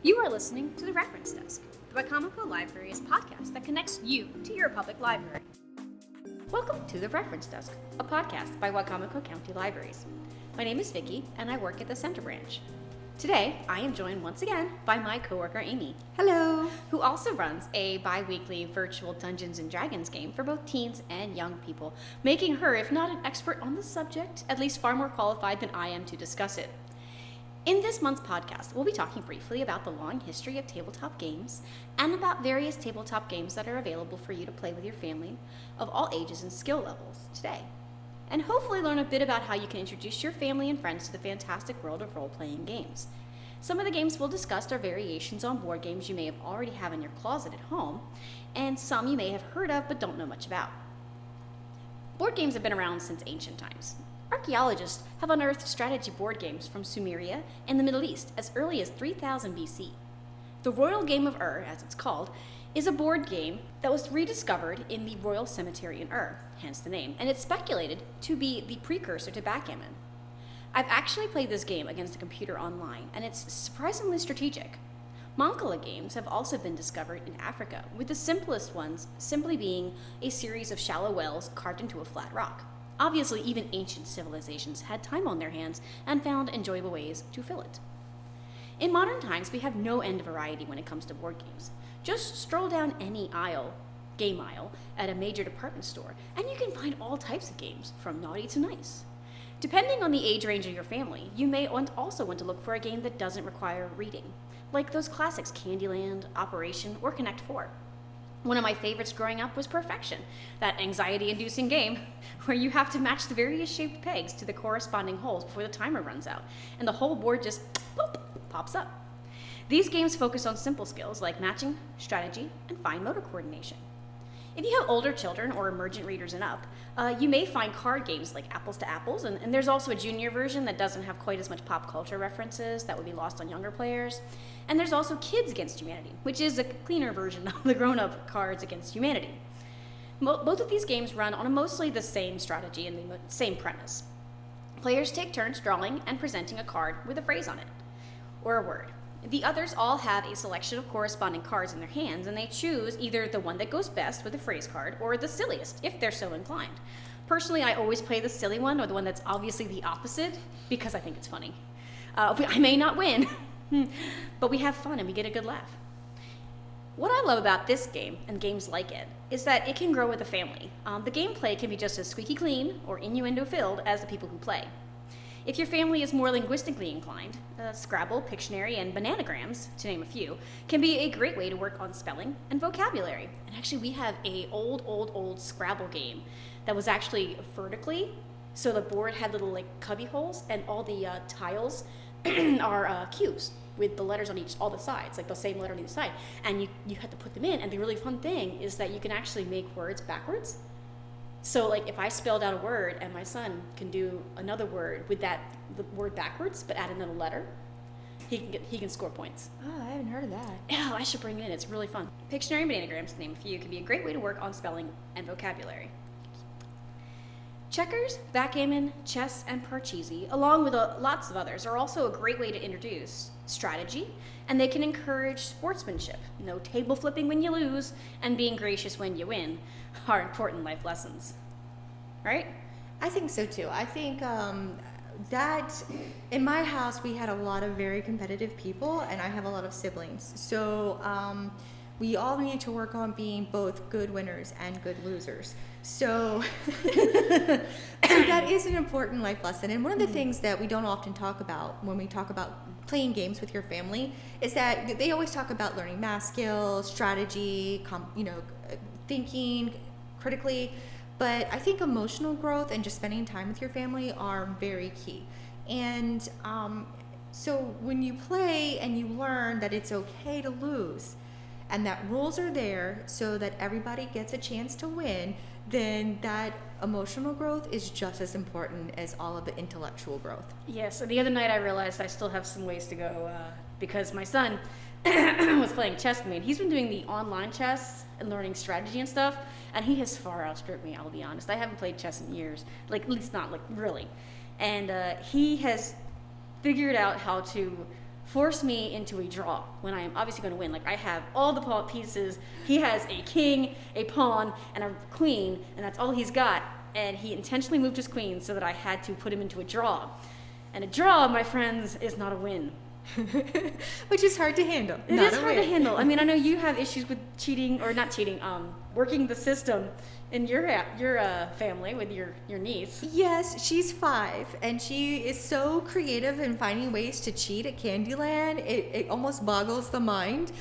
You are listening to The Reference Desk, the Wicomico Libraries podcast that connects you to your public library. Welcome to The Reference Desk, a podcast by Wicomico County Libraries. My name is Vicky, and I work at the Center Branch. Today, I am joined once again by my coworker Amy. Hello! Who also runs a bi-weekly virtual Dungeons & Dragons game for both teens and young people, making her, if not an expert on the subject, at least far more qualified than I am to discuss it. In this month's podcast, we'll be talking briefly about the long history of tabletop games and about various tabletop games that are available for you to play with your family of all ages and skill levels today. And hopefully learn a bit about how you can introduce your family and friends to the fantastic world of role-playing games. Some of the games we'll discuss are variations on board games you may have already have in your closet at home, and some you may have heard of but don't know much about. Board games have been around since ancient times. Archaeologists have unearthed strategy board games from Sumeria and the Middle East as early as 3000 BC. The Royal Game of Ur, as it's called, is a board game that was rediscovered in the Royal Cemetery in Ur, hence the name, and it's speculated to be the precursor to backgammon. I've actually played this game against a computer online, and it's surprisingly strategic. Mancala games have also been discovered in Africa, with the simplest ones simply being a series of shallow wells carved into a flat rock. Obviously, even ancient civilizations had time on their hands and found enjoyable ways to fill it. In modern times, we have no end of variety when it comes to board games. Just stroll down any game aisle, at a major department store, and you can find all types of games, from naughty to nice. Depending on the age range of your family, you may also want to look for a game that doesn't require reading, like those classics Candyland, Operation, or Connect 4. One of my favorites growing up was Perfection, that anxiety-inducing game where you have to match the various shaped pegs to the corresponding holes before the timer runs out, and the whole board just pops up. These games focus on simple skills like matching, strategy, and fine motor coordination. If you have older children or emergent readers and up, you may find card games like Apples to Apples, and there's also a junior version that doesn't have quite as much pop culture references that would be lost on younger players. And there's also Kids Against Humanity, which is a cleaner version of the grown-up Cards Against Humanity. Both of these games run on mostly the same strategy and the same premise. Players take turns drawing and presenting a card with a phrase on it, or a word. The others all have a selection of corresponding cards in their hands, and they choose either the one that goes best with a phrase card or the silliest, if they're so inclined. Personally, I always play the silly one, or the one that's obviously the opposite, because I think it's funny. I may not win, but we have fun and we get a good laugh. What I love about this game, and games like it, is that it can grow with a family. The gameplay can be just as squeaky clean or innuendo-filled as the people who play. If your family is more linguistically inclined, Scrabble, Pictionary, and Bananagrams, to name a few, can be a great way to work on spelling and vocabulary. And actually, we have a old Scrabble game that was actually vertically, so the board had little cubby holes, and all the tiles are cubes with the letters on all the sides, like the same letter on each side. And you had to put them in, and the really fun thing is that you can actually make words backwards. So if I spelled out a word and my son can do another word with the word backwards, but add another letter, he can score points. Oh, I haven't heard of that. Yeah, I should bring it in. It's really fun. Pictionary and Bananagrams, to name a few, can be a great way to work on spelling and vocabulary. Checkers, backgammon, chess, and parcheesi, along with lots of others, are also a great way to introduce strategy, and they can encourage sportsmanship. No table flipping when you lose, and being gracious when you win are important life lessons. Right? I think so too. I think that in my house we had a lot of very competitive people, and I have a lot of siblings. So we all need to work on being both good winners and good losers. So that is an important life lesson. And one of the things that we don't often talk about when we talk about playing games with your family is that they always talk about learning math skills, strategy, thinking critically. But I think emotional growth and just spending time with your family are very key. And so when you play and you learn that it's okay to lose, and that rules are there so that everybody gets a chance to win, then that emotional growth is just as important as all of the intellectual growth. Yes, so the other night I realized I still have some ways to go because my son was playing chess with me, and he's been doing the online chess and learning strategy and stuff, and he has far outstripped me, I'll be honest. I haven't played chess in years, at least not really. And he has figured out how to force me into a draw when I am obviously going to win. Like, I have all the pawn pieces. He has a king, a pawn, and a queen, and that's all he's got. And he intentionally moved his queen so that I had to put him into a draw. And a draw, my friends, is not a win. Which is hard to handle. It is hard to handle. I mean, I know you have issues with cheating, or not cheating, working the system in your family with your niece. Yes, she's 5, and she is so creative in finding ways to cheat at Candyland. It almost boggles the mind,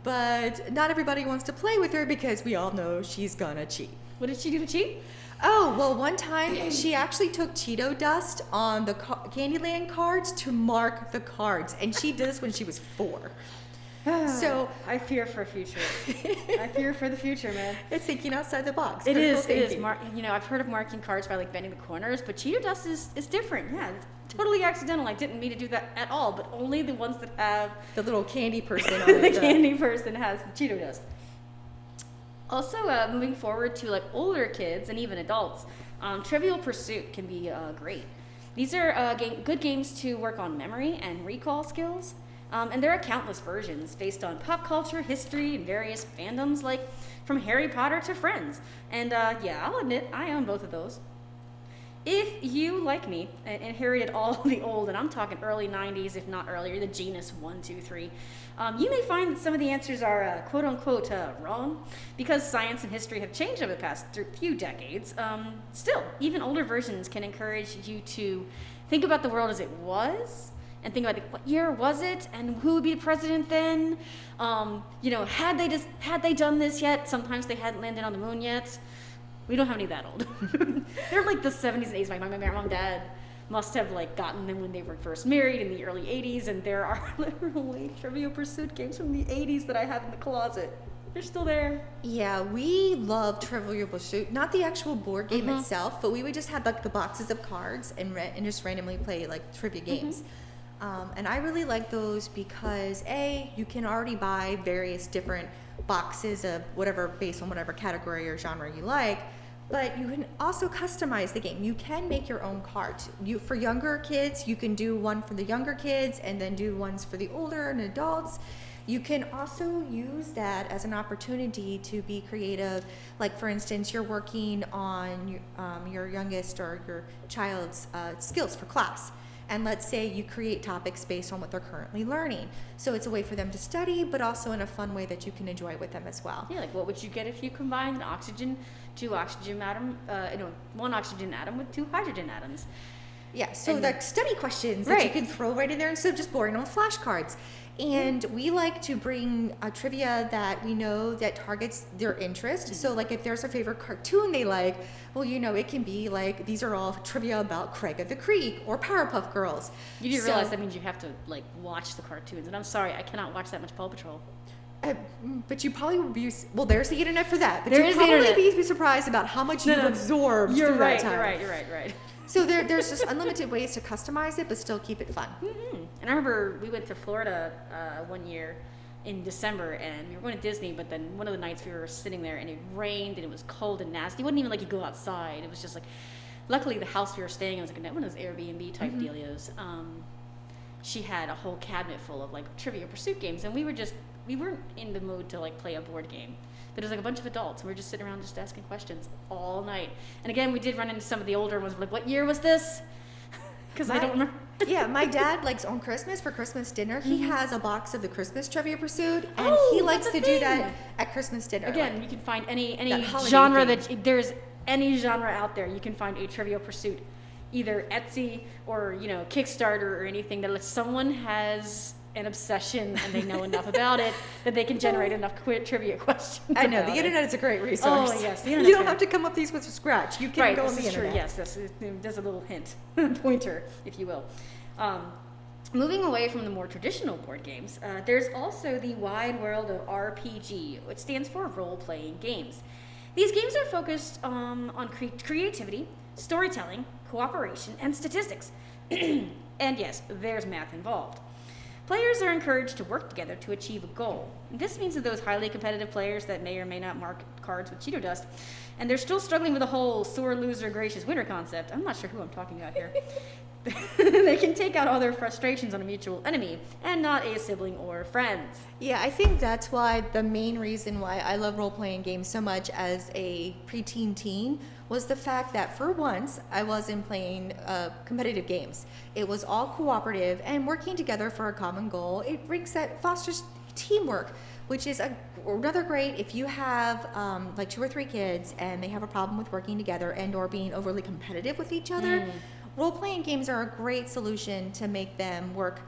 but not everybody wants to play with her because we all know she's gonna cheat. What did she do to cheat? Oh, well, one time she actually took Cheeto dust on the Candyland cards to mark the cards, and she did this when she was 4. So I fear for future. I fear for the future, man. It's thinking outside the box. It is. Thinking. You know, I've heard of marking cards by like bending the corners, but Cheeto dust is different. Yeah, it's totally accidental. I didn't mean to do that at all, but only the ones that have the little candy person on it. The candy person has the Cheeto dust. Also, moving forward to like older kids and even adults, Trivial Pursuit can be great. These are good games to work on memory and recall skills. And there are countless versions based on pop culture, history, and various fandoms, like from Harry Potter to Friends. And yeah, I'll admit, I own both of those. If you, like me, inherited all the old, and I'm talking early 90s, if not earlier, the genus 1, 2, 3, you may find that some of the answers are quote-unquote wrong, because science and history have changed over the past few decades. Still, even older versions can encourage you to think about the world as it was, and think about what year was it, and who would be the president then. You know, had they done this yet? Sometimes they hadn't landed on the moon yet. We don't have any that old. They're like the 70s and 80s. My mom and dad must have like gotten them when they were first married in the early 80s, and there are literally Trivial Pursuit games from the 80s that I have in the closet. They're still there. Yeah, we love Trivial Pursuit. Not the actual board game itself, but we would just have like the boxes of cards and just randomly play like trivia games. And I really like those because you can already buy various different boxes of whatever based on whatever category or genre you like, but you can also customize the game. You can make your own cards. For younger kids, you can do one for the younger kids and then do ones for the older and adults. You can also use that as an opportunity to be creative. Like, for instance, you're working on your youngest or your child's skills for class. And let's say you create topics based on what they're currently learning. So it's a way for them to study, but also in a fun way that you can enjoy with them as well. Yeah, like what would you get if you combined one oxygen atom with 2 hydrogen atoms? Yeah, so like study questions that you can throw right in there instead of just boring on flashcards. And we like to bring a trivia that we know that targets their interest. So like if there's a favorite cartoon they like, well, you know, it can be like, these are all trivia about Craig of the Creek or Powerpuff Girls. You do realize that means you have to like watch the cartoons. And I'm sorry, I cannot watch that much Paw Patrol. But you probably would be, well, there's the internet for that. But you'd probably be surprised about how much you've absorbed through that time. You're right. So there's just unlimited ways to customize it, but still keep it fun. And I remember we went to Florida one year in December, and we were going to Disney, but then one of the nights we were sitting there, and it rained, and it was cold and nasty. It wasn't even like you go outside. It was just like, luckily the house we were staying in was like one of those Airbnb type dealios. She had a whole cabinet full of like Trivial Pursuit games, and we weren't in the mood to like play a board game. But it was like a bunch of adults, and we were just sitting around just asking questions all night. And again, we did run into some of the older ones. We're like, what year was this? Because I don't remember. Yeah, my dad likes on Christmas, for Christmas dinner, he has a box of the Christmas Trivia Pursuit, and he likes to do that at Christmas dinner. Again, like, you can find any genre there's any genre out there, you can find a Trivial Pursuit, either Etsy or, you know, Kickstarter or anything that someone has an obsession and they know enough about it that they can generate enough trivia questions. I know, the internet is a great resource. Oh, yes. The you don't have to come up with these with scratch. You can go on the internet. True. Yes, there's a little hint, pointer, if you will. Moving away from the more traditional board games, there's also the wide world of RPG, which stands for role-playing games. These games are focused on creativity, storytelling, cooperation, and statistics. And yes, there's math involved. Players are encouraged to work together to achieve a goal. This means that those highly competitive players that may or may not mark cards with Cheeto dust, and they're still struggling with the whole sore loser, gracious winner concept. I'm not sure who I'm talking about here. they can take out all their frustrations on a mutual enemy and not a sibling or friends. Yeah, I think that's why the main reason why I love role-playing games so much as a preteen teen was the fact that for once I wasn't playing competitive games. It was all cooperative and working together for a common goal. It brings that fosters teamwork, which is another great if you have like 2 or 3 kids and they have a problem with working together and or being overly competitive with each other. Role-playing games are a great solution to make them work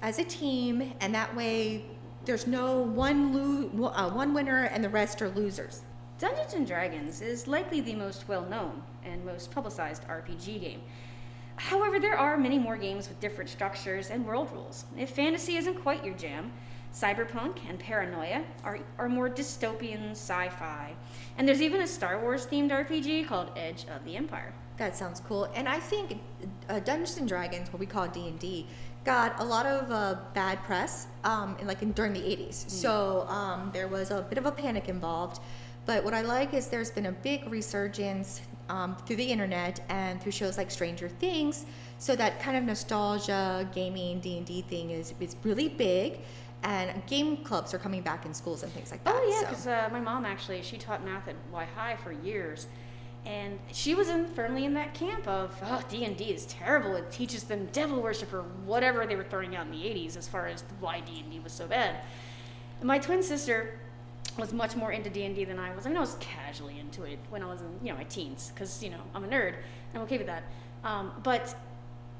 as a team, and that way there's no one winner and the rest are losers. Dungeons and Dragons is likely the most well-known and most publicized RPG game. However, there are many more games with different structures and world rules. If fantasy isn't quite your jam, CyberPunk and Paranoia are more dystopian sci-fi. And there's even a Star Wars-themed RPG called Edge of the Empire. That sounds cool. And I think Dungeons and Dragons, what we call D&D, got a lot of bad press during the 80s. So there was a bit of a panic involved. But what I like is there's been a big resurgence through the internet and through shows like Stranger Things. So that kind of nostalgia gaming D&D thing is really big. And game clubs are coming back in schools and things like that. Oh, yeah, because my mom actually, she taught math at Y-High for years. And she was firmly in that camp of, D&D is terrible. It teaches them devil worship or whatever they were throwing out in the 80s as far as why D&D was so bad. And my twin sister was much more into D&D than I was. I mean, I was casually into it when I was in, my teens because, I'm a nerd. And I'm okay with that. But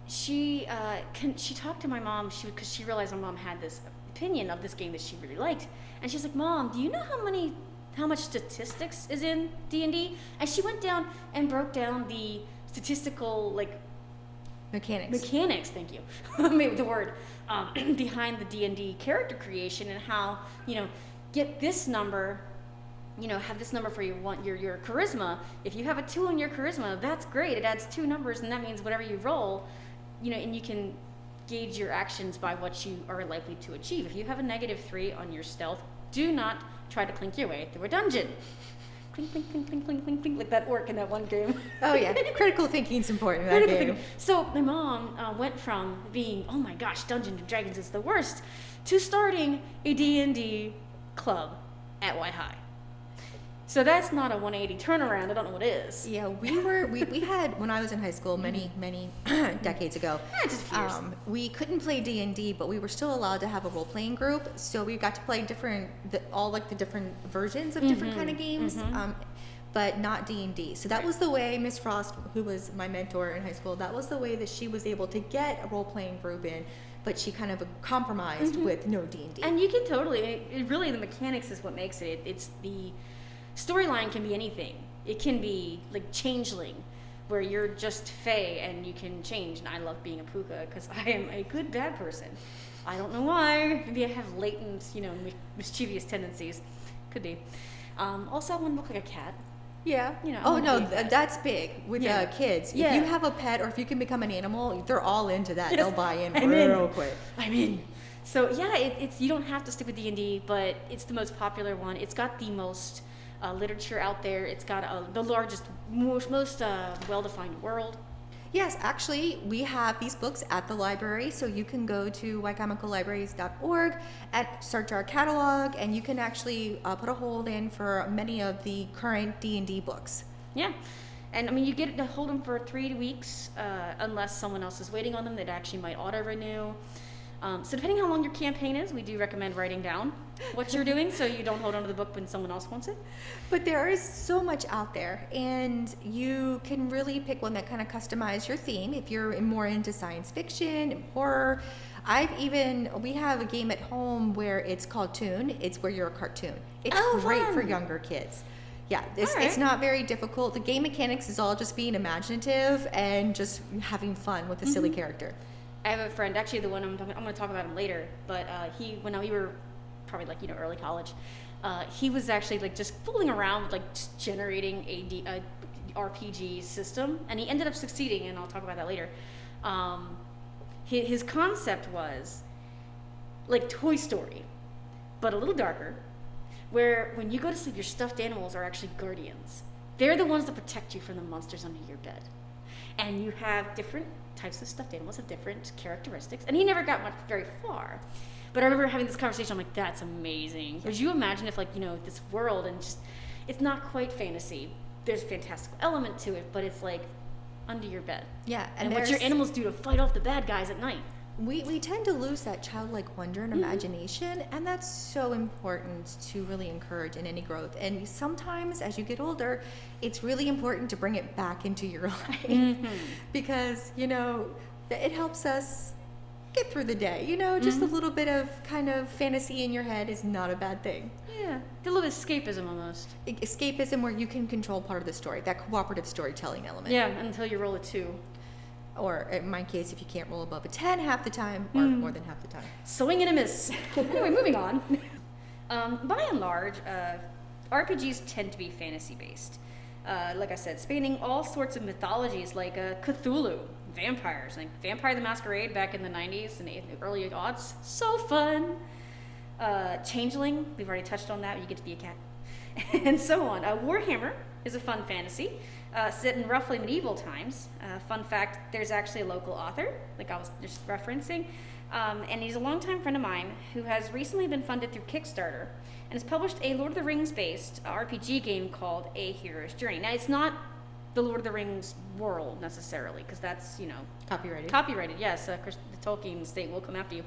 she talked to my mom because she realized my mom had this opinion of this game that she really liked. And she's like, Mom, do you know how much statistics is in D&D? And she went down and broke down the statistical mechanics, thank you, maybe the word, behind the D&D character creation and how, get this number, have this number for your charisma. If you have a 2 on your charisma, that's great. It adds 2 numbers, and that means whatever you roll, and you can gauge your actions by what you are likely to achieve. If you have a -3 on your stealth, do not try to clink your way through a dungeon. Clink, clink, clink, clink, clink, clink, clink, like that orc in that one game. Oh yeah, critical thinking is important in that game. So my mom went from being, oh my gosh, Dungeons and Dragons is the worst, to starting a D&D club at Y-High. So that's not a 180 turnaround. I don't know what is. Yeah, we had, when I was in high school many decades ago, just a few years. We couldn't play D&D, but we were still allowed to have a role-playing group. So we got to play all the different versions of different kind of games, but not D&D. So that was the way Miss Frost, who was my mentor in high school, that was the way that she was able to get a role-playing group in. But she kind of compromised with no D&D. And you can totally, really the mechanics is what makes it. It's the storyline can be anything. It can be like Changeling, where you're just Fae and you can change. And I love being a puka because I am a good bad person. I don't know why. Maybe I have latent, mischievous tendencies. Could be. Also, I want to look like a cat. Yeah. That's big with kids. Yeah. If you have a pet or if you can become an animal, they're all into that. Yes. They'll buy in real quick. I'm in. So yeah, it's you don't have to stick with D&D, but it's the most popular one. It's got the most literature out there. It's got the largest, most well-defined world. Yes, actually, we have these books at the library, so you can go to wicomicolibraries.org and search our catalog, and you can actually put a hold in for many of the current D&D books. Yeah, and I mean, you get to hold them for 3 weeks, unless someone else is waiting on them that actually might auto-renew. So depending how long your campaign is, we do recommend writing down what you're doing so you don't hold on to the book when someone else wants it. But there is so much out there, and you can really pick one that kind of customize your theme if you're more into science fiction and horror. We have a game at home where it's called Toon. It's where you're a cartoon. It's great fun. for younger kids. Yeah, it's not very difficult. The game mechanics is all just being imaginative and just having fun with a silly character. I have a friend, actually the one I'm going to talk about him later, but when we were probably early college, he was actually just fooling around with just generating a RPG system, and he ended up succeeding, and I'll talk about that later. His concept was like Toy Story, but a little darker, where when you go to sleep, your stuffed animals are actually guardians. They're the ones that protect you from the monsters under your bed. and you have different types of stuffed animals have different characteristics, and he never got very far. But I remember having this conversation, I'm like, that's amazing. Could you imagine if, like, you know, this world, and just, it's not quite fantasy. There's a fantastical element to it, but it's like under your bed. Yeah, and what your animals do to fight off the bad guys at night. We tend to lose that childlike wonder and imagination, and that's so important to really encourage in any growth. And sometimes as you get older, it's really important to bring it back into your life because, you know, it helps us get through the day. You know, just a little bit of kind of fantasy in your head is not a bad thing. Yeah, a little escapism almost. Escapism where you can control part of the story, that cooperative storytelling element. Yeah, until you roll a 2. Or in my case, if you can't roll above a 10 half the time, or more than half the time. Swing and a miss. Anyway, moving on. By and large, RPGs tend to be fantasy-based. Like I said, spanning all sorts of mythologies like Cthulhu, vampires, like Vampire the Masquerade back in the 90s and the early aughts. So fun. Changeling, we've already touched on that. You get to be a cat. And so on. Warhammer is a fun fantasy. Set in roughly medieval times. Fun fact, there's actually a local author, like I was just referencing, and he's a longtime friend of mine who has recently been funded through Kickstarter and has published a Lord of the Rings-based RPG game called A Hero's Journey. Now, it's not the Lord of the Rings world necessarily, because that's, you know... Copyrighted, yes. The Tolkien estate will come after you.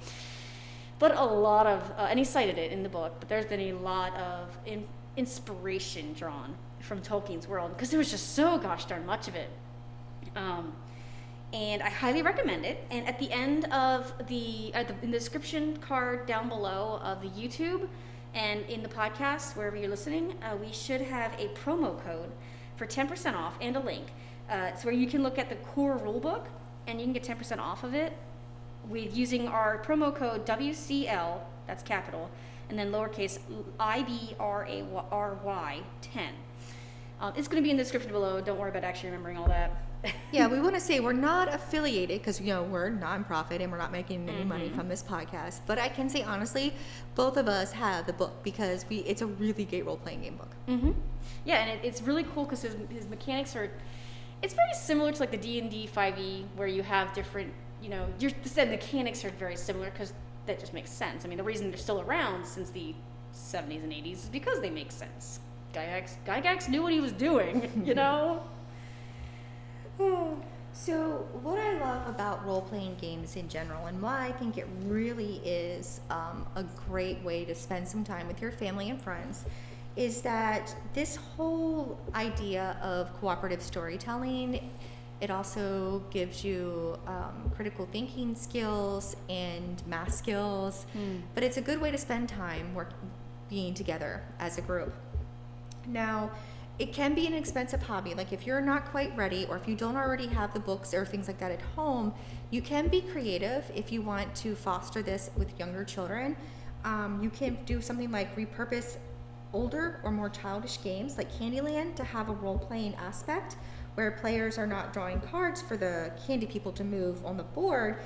But a lot of... and he cited it in the book, but there's been a lot of inspiration drawn from Tolkien's world, because there was just so gosh darn much of it. And I highly recommend it. And at the end of in the description card down below of the YouTube and in the podcast, wherever you're listening, we should have a promo code for 10% off and a link. It's where you can look at the core rulebook and you can get 10% off of it with using our promo code WCL, that's capital, and then lowercase IBRARY 10. It's going to be in the description below. Don't worry about actually remembering all that. Yeah, we want to say we're not affiliated because, you know, we're a nonprofit and we're not making any money from this podcast. But I can say honestly, both of us have the book because it's a really great role-playing game book. Yeah, and it's really cool because his mechanics are... It's very similar to like the D&D 5e where you have different, you know... The mechanics are very similar because that just makes sense. I mean, the reason they're still around since the 70s and 80s is because they make sense. Gygax knew what he was doing, you know? So what I love about role-playing games in general, and why I think it really is a great way to spend some time with your family and friends, is that this whole idea of cooperative storytelling, it also gives you critical thinking skills and math skills, but it's a good way to spend time being together as a group. Now, it can be an expensive hobby. Like if you're not quite ready, or if you don't already have the books or things like that at home, you can be creative if you want to foster this with younger children. You can do something like repurpose older or more childish games like Candyland to have a role-playing aspect where players are not drawing cards for the candy people to move on the board,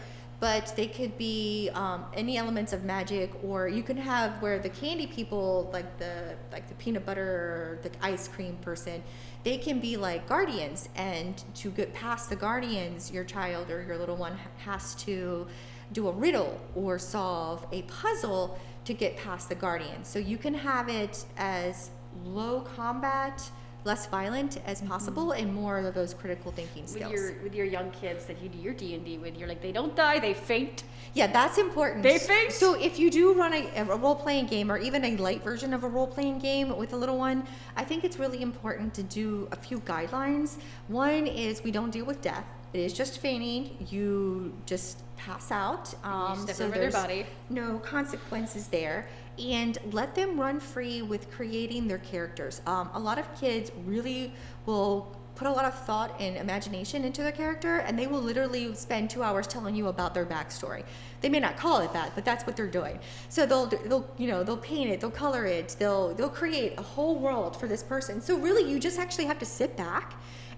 but they could be any elements of magic, or you can have where the candy people, like the peanut butter or the ice cream person, they can be like guardians, and to get past the guardians, your child or your little one has to do a riddle or solve a puzzle to get past the guardians. So you can have it as low combat, less violent as possible, and more of those critical thinking skills. With your young kids that you do your D&D with, you're like, they don't die, they faint. Yeah, that's important. They faint. So if you do run a role-playing game, or even a light version of a role-playing game with a little one, I think it's really important to do a few guidelines. One is we don't deal with death. It is just fainting. You just pass out. Step over their body. No consequences there. And let them run free with creating their characters. A lot of kids really will put a lot of thought and imagination into their character, and they will literally spend 2 hours telling you about their backstory. They may not call it that, but that's what they're doing. So they'll paint it, they'll color it, they'll create a whole world for this person. So really, you just actually have to sit back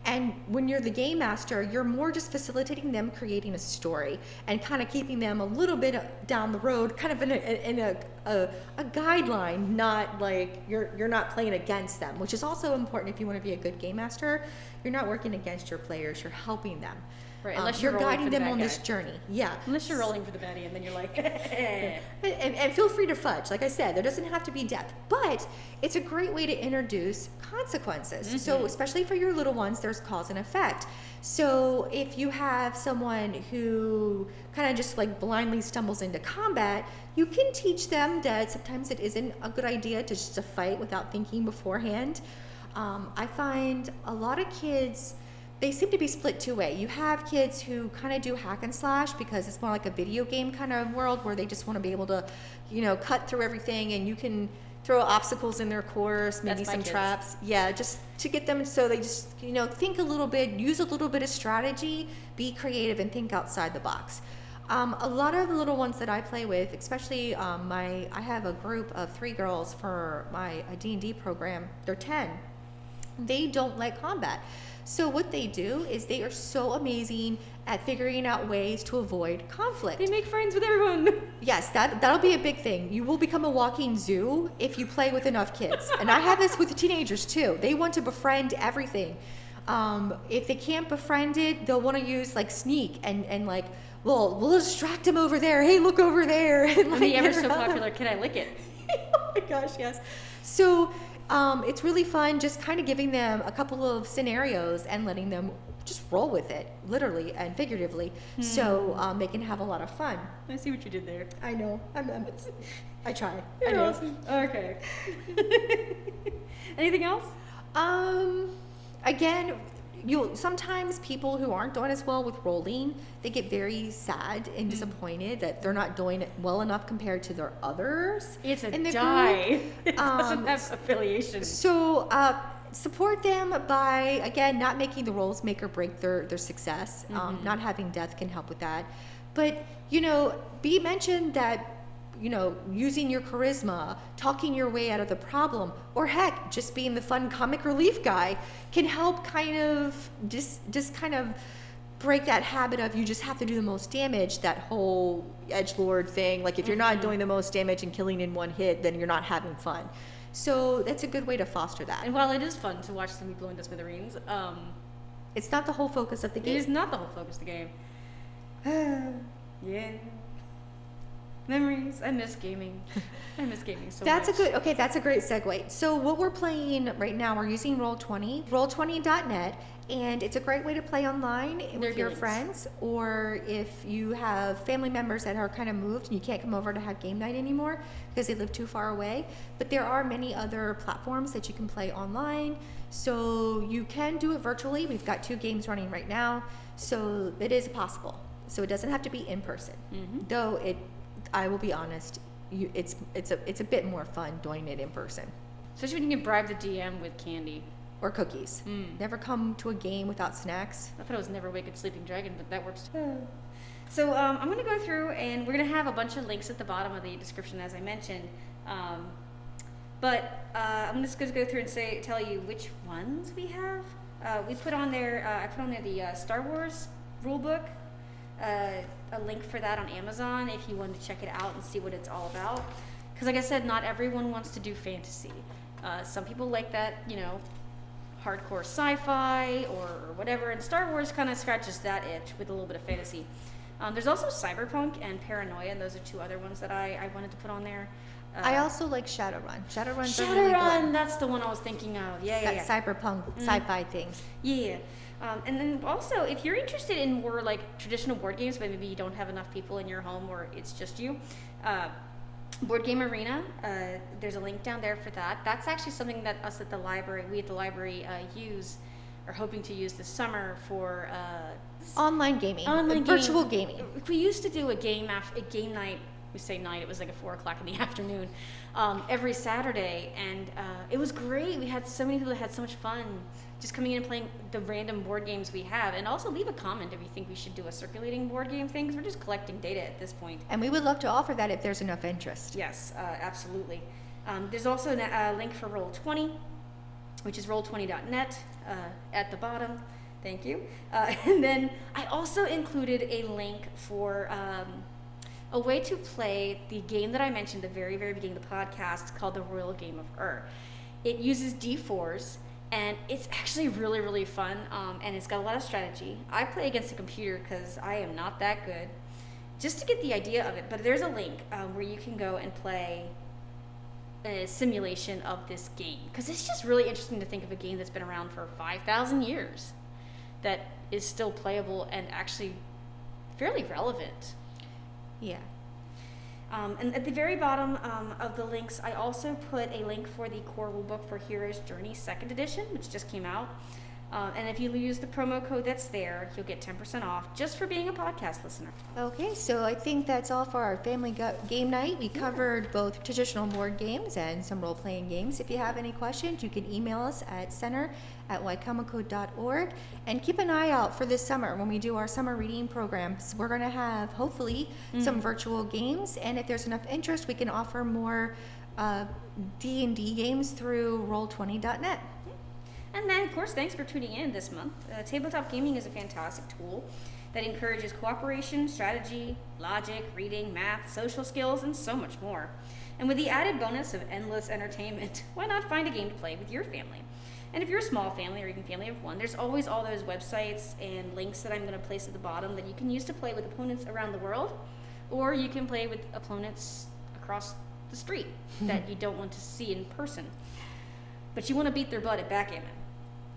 And when you're the game master, you're more just facilitating them creating a story and kind of keeping them a little bit down the road, kind of in a guideline, not like you're not playing against them, which is also important if you want to be a good game master. You're not working against your players, you're helping them. Right, unless you're rolling guiding for the them bad on guy. this journey. Yeah. Unless you're rolling for the baddie and then you're like, And feel free to fudge. Like I said, there doesn't have to be depth, but it's a great way to introduce consequences. So especially for your little ones, there's cause and effect. So if you have someone who kind of just like blindly stumbles into combat, you can teach them that sometimes it isn't a good idea to just to fight without thinking beforehand. I find a lot of kids, they seem to be split two ways. You have kids who kind of do hack and slash because it's more like a video game kind of world where they just want to be able to, cut through everything, and you can throw obstacles in their course, maybe That's my some kids. traps. Yeah, just to get them so they just, think a little bit, use a little bit of strategy, be creative, and think outside the box. A lot of the little ones that I play with, especially I have a group of 3 girls for my D&D program. They're 10. They don't like combat. So what they do is they are so amazing at figuring out ways to avoid conflict. they make friends with everyone. Yes, that'll be a big thing. You will become a walking zoo if you play with enough kids. And I have this with the teenagers too. They want to befriend everything. If they can't befriend it, they'll want to use like sneak and like, well, we'll distract them over there. Hey, look over there. And like, the ever so interrupt them. popular, can I lick it? Oh my gosh, yes. So it's really fun just kind of giving them a couple of scenarios and letting them just roll with it, literally and figuratively, so they can have a lot of fun. I see what you did there. I know. I try. I You're know. awesome. Okay. Anything else? Again, sometimes people who aren't doing as well with rolling, they get very sad and disappointed that they're not doing it well enough compared to their others. It's a in the die. group. It doesn't have affiliation. So support them by, again, not making the rolls make or break their success. Not having death can help with that. But, be mentioned that, using your charisma, talking your way out of the problem, or heck, just being the fun comic relief guy can help kind of just kind of break that habit of you just have to do the most damage, that whole edgelord thing. Like if you're not doing the most damage and killing in one hit, then you're not having fun. So that's a good way to foster that. And while it is fun to watch them be blown to smithereens, It's not the whole focus of the it game. is not the whole focus of the game. Yeah. Memories. I miss gaming. I miss gaming so That's much. that's a great segue. So what we're playing right now, we're using Roll20, roll20.net, and it's a great way to play online with your feelings. friends, or if you have family members that are kind of moved and you can't come over to have game night anymore because they live too far away. But there are many other platforms that you can play online, so you can do it virtually. We've got 2 games running right now, so it is possible. So it doesn't have to be in person, though I will be honest, it's a bit more fun doing it in person. Especially when you can bribe the DM with candy. Or cookies. Never come to a game without snacks. I thought it was Never Wicked Sleeping Dragon, but that works too. So I'm going to go through, and we're going to have a bunch of links at the bottom of the description, as I mentioned. But I'm just going to go through and tell you which ones we have. We put on there. I put on there the Star Wars Rulebook. A link for that on Amazon if you wanted to check it out and see what it's all about. Because like I said, not everyone wants to do fantasy. Some people like that, hardcore sci-fi or whatever, and Star Wars kind of scratches that itch with a little bit of fantasy. There's also CyberPunk and Paranoia, and those are 2 other ones that I wanted to put on there. I also like Shadowrun. Shadowrun's a really good Shadowrun, one. that's the one I was thinking of. Yeah. Cyberpunk sci-fi thing. Yeah. And then also, if you're interested in more like traditional board games, but maybe you don't have enough people in your home or it's just you, BoardGameArena, there's a link down there for that. That's actually something that we at the library are hoping to use this summer for Online gaming. Virtual gaming. We used to do a game night. We say night, it was like at 4:00 in the afternoon, every Saturday, and it was great. We had so many people that had so much fun just coming in and playing the random board games we have. And also leave a comment if you think we should do a circulating board game thing, because we're just collecting data at this point. And we would love to offer that if there's enough interest. Yes, absolutely. There's also a link for Roll20. which is roll20.net at the bottom. Thank you. And then I also included a link for a way to play the game that I mentioned at the very, very beginning of the podcast called the Royal Game of Ur. It uses D4s, and it's actually really, really fun, and it's got a lot of strategy. I play against a computer because I am not that good, just to get the idea of it. But there's a link where you can go and play a simulation of this game, because it's just really interesting to think of a game that's been around for 5,000 years that is still playable and actually fairly relevant. Yeah. And at the very bottom of the links, I also put a link for the core rulebook for Hero's Journey 2nd edition, which just came out. And if you use the promo code that's there, you'll get 10% off just for being a podcast listener. Okay, so I think that's all for our family game night. We covered both traditional board games and some role-playing games. If you have any questions, you can email us at center@wicomico.org. And keep an eye out for this summer when we do our summer reading programs. We're going to have, hopefully, some virtual games. And if there's enough interest, we can offer more D&D games through roll20.net. And then, of course, thanks for tuning in this month. Tabletop gaming is a fantastic tool that encourages cooperation, strategy, logic, reading, math, social skills, and so much more. And with the added bonus of endless entertainment, why not find a game to play with your family? And if you're a small family or even family of one, there's always all those websites and links that I'm going to place at the bottom that you can use to play with opponents around the world, or you can play with opponents across the street that you don't want to see in person, but you want to beat their butt at backgammon.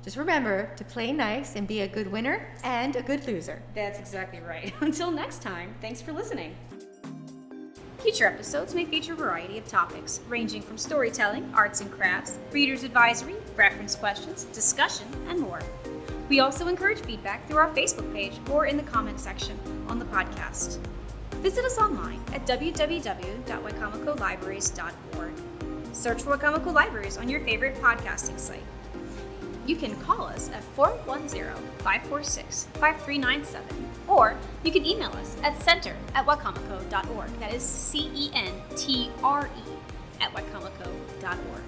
Just remember to play nice and be a good winner and a good loser. That's exactly right. Until next time, thanks for listening. Future episodes may feature a variety of topics, ranging from storytelling, arts and crafts, reader's advisory, reference questions, discussion, and more. We also encourage feedback through our Facebook page or in the comment section on the podcast. Visit us online at www.wicomicolibraries.org. Search for Wicomico Libraries on your favorite podcasting site. You can call us at 410-546-5397, or you can email us at center@wicomico.org. That is CENTRE @wicomico.org.